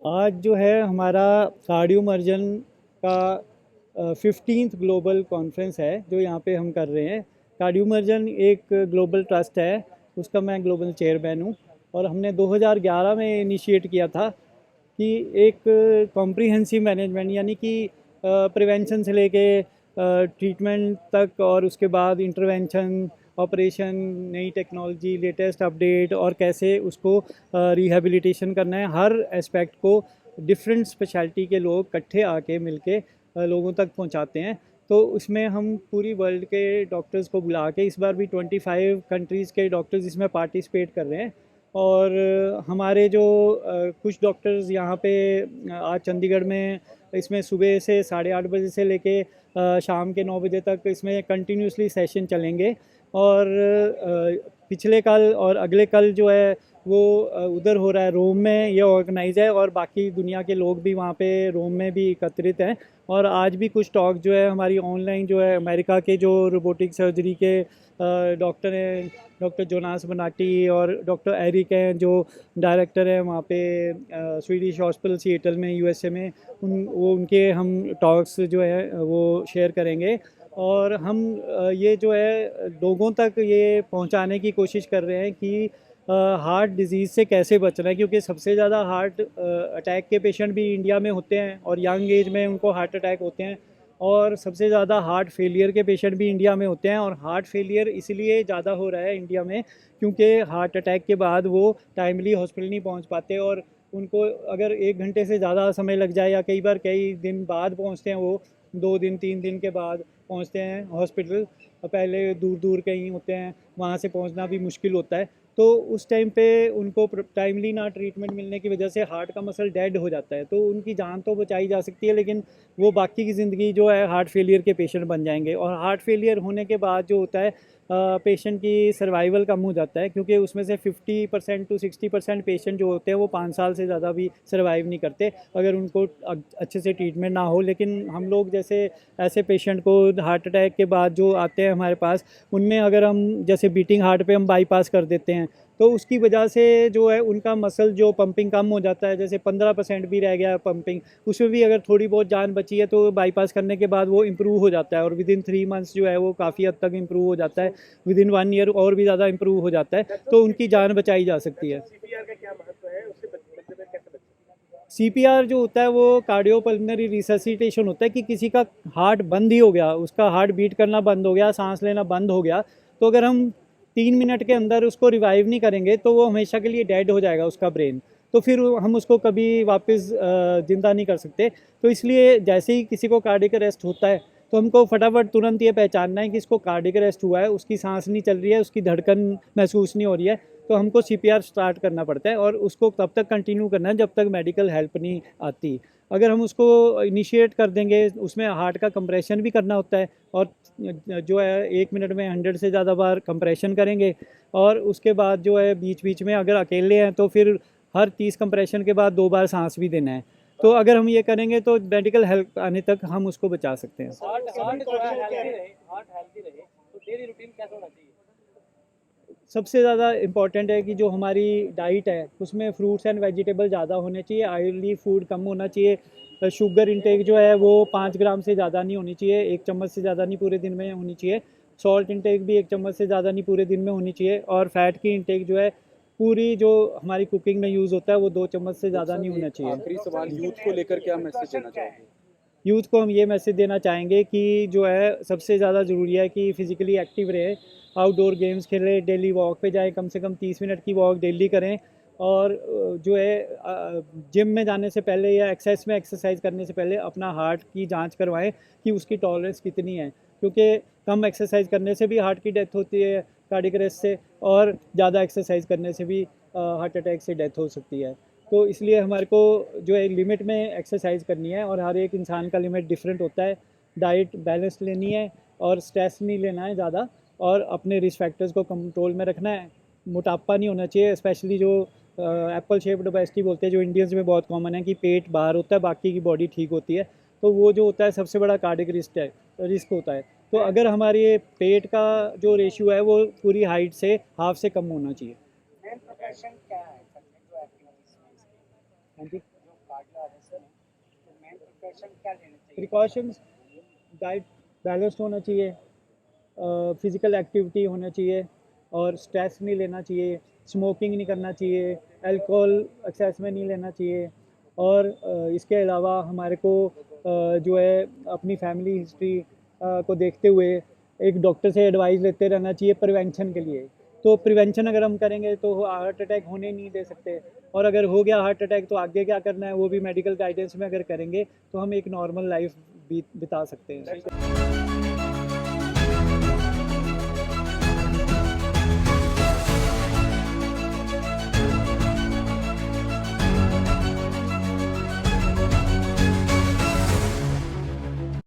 आज जो है हमारा कार्डियोमर्जन का 15th ग्लोबल कॉन्फ्रेंस है जो यहाँ पे हम कर रहे हैं। कार्डियोमर्जन एक ग्लोबल ट्रस्ट है, उसका मैं ग्लोबल चेयरमैन हूँ और हमने 2011 में इनिशिएट किया था कि एक कॉम्प्रिहेंसिव मैनेजमेंट यानी कि प्रिवेंशन से लेके ट्रीटमेंट तक और उसके बाद इंटरवेंशन, ऑपरेशन, नई टेक्नोलॉजी, लेटेस्ट अपडेट और कैसे उसको रिहेबिलिटेशन करना है, हर एस्पेक्ट को डिफरेंट स्पेशलिटी के लोग इकट्ठे आके मिलके लोगों तक पहुंचाते हैं। तो उसमें हम पूरी वर्ल्ड के डॉक्टर्स को बुला के, इस बार भी 25 कंट्रीज़ के डॉक्टर्स इसमें पार्टिसिपेट कर रहे हैं। और हमारे जो कुछ डॉक्टर्स यहाँ पे आज चंडीगढ़ में इसमें सुबह से 8:30 बजे से लेके शाम के 9 बजे तक इसमें कंटिन्यूसली सेशन चलेंगे। और पिछले कल और अगले कल जो है वो उधर हो रहा है, रोम में ये ऑर्गेनाइज है और बाकी दुनिया के लोग भी वहाँ पे रोम में भी एकत्रित हैं। और आज भी कुछ टॉक जो है हमारी ऑनलाइन जो है, अमेरिका के जो रोबोटिक सर्जरी के डॉक्टर हैं, डॉक्टर जोनास बनाटी और डॉक्टर एरिक हैं जो डायरेक्टर हैं वहाँ पे स्वीडिश हॉस्पिटल सिएटल में यूएसए में, उनके हम टॉक्स जो है वो शेयर करेंगे। और हम ये जो है लोगों तक ये पहुंचाने की कोशिश कर रहे हैं कि हार्ट डिजीज़ से कैसे बचना है, क्योंकि सबसे ज़्यादा हार्ट अटैक के पेशेंट भी इंडिया में होते हैं और यंग एज में उनको हार्ट अटैक होते हैं। और सबसे ज़्यादा हार्ट फेलियर के पेशेंट भी इंडिया में होते हैं। और हार्ट फेलियर इसलिए ज़्यादा हो रहा है इंडिया में क्योंकि हार्ट अटैक के बाद वो टाइमली हॉस्पिटल नहीं पहुंच पाते और उनको अगर 1 घंटे से ज़्यादा समय लग जाए या कई बार कई दिन बाद पहुंचते हैं, वो 2 दिन 3 दिन के बाद पहुंचते हैं हॉस्पिटल, पहले दूर दूर कहीं होते हैं, वहाँ से पहुंचना भी मुश्किल होता है। तो उस टाइम पे उनको टाइमली ना ट्रीटमेंट मिलने की वजह से हार्ट का मसल डेड हो जाता है। तो उनकी जान तो बचाई जा सकती है लेकिन वो बाकी की ज़िंदगी जो है हार्ट फेलियर के पेशेंट बन जाएंगे। और हार्ट फेलियर होने के बाद जो होता है पेशेंट की सर्वाइवल कम हो जाता है, क्योंकि उसमें से 50% to 60% पेशेंट जो होते हैं वो 5 साल से ज़्यादा भी सर्वाइव नहीं करते अगर उनको अच्छे से ट्रीटमेंट ना हो। लेकिन हम लोग जैसे ऐसे पेशेंट को हार्ट अटैक के बाद जो आते हैं हमारे पास, उनमें अगर हम जैसे बीटिंग हार्ट पे हम बाईपास कर देते हैं तो उसकी वजह से जो है उनका मसल जो पंपिंग कम हो जाता है, जैसे 15% भी रह गया पंपिंग, उसमें भी अगर थोड़ी बहुत जान बची है तो बाईपास करने के बाद वो इम्प्रूव हो जाता है और विद इन 3 मंथ्स जो है वो काफ़ी हद तक इम्प्रूव हो जाता है, विद इन 1 ईयर और भी ज़्यादा इम्प्रूव हो जाता है, तो उनकी जान बचाई जा सकती है। सीपीआर जो होता है वो कार्डियोपल्मोनरी रिससिटेशन होता है कि किसी का हार्ट बंद ही हो गया, उसका हार्ट बीट करना बंद हो गया, सांस लेना बंद हो गया, तो अगर हम 3 मिनट के अंदर उसको रिवाइव नहीं करेंगे तो वो हमेशा के लिए डेड हो जाएगा उसका ब्रेन, तो फिर हम उसको कभी वापस ज़िंदा नहीं कर सकते। तो इसलिए जैसे ही किसी को कार्डियक अरेस्ट होता है तो हमको फटाफट तुरंत ये पहचानना है कि इसको कार्डियक अरेस्ट हुआ है, उसकी सांस नहीं चल रही है, उसकी धड़कन महसूस नहीं हो रही है, तो हमको सीपीआर स्टार्ट करना पड़ता है और उसको तब तक कंटिन्यू करना है जब तक मेडिकल हेल्प नहीं आती। अगर हम उसको इनिशिएट कर देंगे, उसमें हार्ट का कंप्रेशन भी करना होता है और जो है 1 मिनट में 100 से ज़्यादा बार कंप्रेशन करेंगे और उसके बाद जो है बीच बीच में अगर अकेले हैं तो फिर हर 30 कंप्रेशन के बाद 2 बार सांस भी देना है। तो अगर हम ये करेंगे तो मेडिकल हेल्प आने तक हम उसको बचा सकते हैं। सबसे ज़्यादा इम्पॉर्टेंट है कि जो हमारी डाइट है उसमें फ्रूट्स एंड वेजिटेबल ज़्यादा होने चाहिए, ऑयली फूड कम होना चाहिए, शुगर इंटेक जो है वो 5 ग्राम से ज़्यादा नहीं होनी चाहिए, 1 चम्मच से ज़्यादा नहीं पूरे दिन में होनी चाहिए, सॉल्ट इंटेक भी 1 चम्मच से ज़्यादा नहीं पूरे दिन में होनी चाहिए, और फैट की इंटेक जो है पूरी जो हमारी कुकिंग में यूज़ होता है वो 2 चम्मच से ज़्यादा नहीं होना चाहिए। आखिरी सवाल, यूथ को लेकर क्या मैसेज देना चाहोगे? यूथ को हम ये मैसेज देना चाहेंगे कि जो है सबसे ज़्यादा ज़रूरी है कि फ़िज़िकली एक्टिव रहे, आउटडोर गेम्स खेलें, डेली वॉक पे जाएं, कम से कम 30 मिनट की वॉक डेली करें। और जो है जिम में जाने से पहले या एक्सरसाइज करने से पहले अपना हार्ट की जांच करवाएं कि उसकी टॉलरेंस कितनी है, क्योंकि कम एक्सरसाइज करने से भी हार्ट की डेथ होती है कार्डियक अरेस्ट से, और ज़्यादा एक्सरसाइज करने से भी हार्ट अटैक से डेथ हो सकती है। तो इसलिए हमारे को जो है लिमिट में एक्सरसाइज करनी है और हर एक इंसान का लिमिट डिफरेंट होता है, डाइट बैलेंस लेनी है और स्ट्रेस नहीं लेना है ज़्यादा, और अपने रिस्क फैक्टर्स को कंट्रोल में रखना है। मोटापा नहीं होना चाहिए, स्पेशली जो एप्पल शेप्ड ओबेसिटी बोलते हैं जो इंडियंस में बहुत कॉमन है कि पेट बाहर होता है बाकी की बॉडी ठीक होती है, तो वो जो होता है सबसे बड़ा कार्डियक रिस्क होता है। तो अगर हमारे पेट का जो रेशियो है वो पूरी हाइट से हाफ से कम होना चाहिए। हाँ जी। वायरस में, तो मेन प्रिकॉशन क्या लेना चाहिए? प्रिकॉशंस, डाइट बैलेंस्ड होना चाहिए, फिज़िकल एक्टिविटी होना चाहिए और स्ट्रेस नहीं लेना चाहिए, स्मोकिंग नहीं करना चाहिए, अल्कोहल एक्सेस में नहीं लेना चाहिए और इसके अलावा हमारे को जो है अपनी फैमिली हिस्ट्री को देखते हुए एक डॉक्टर से एडवाइस लेते रहना चाहिए प्रिवेंशन के लिए। तो प्रिवेंशन अगर हम करेंगे तो हार्ट अटैक होने नहीं दे सकते और अगर हो गया हार्ट अटैक तो आगे क्या करना है वो भी मेडिकल गाइडेंस में अगर करेंगे तो हम एक नॉर्मल लाइफ बिता सकते हैं।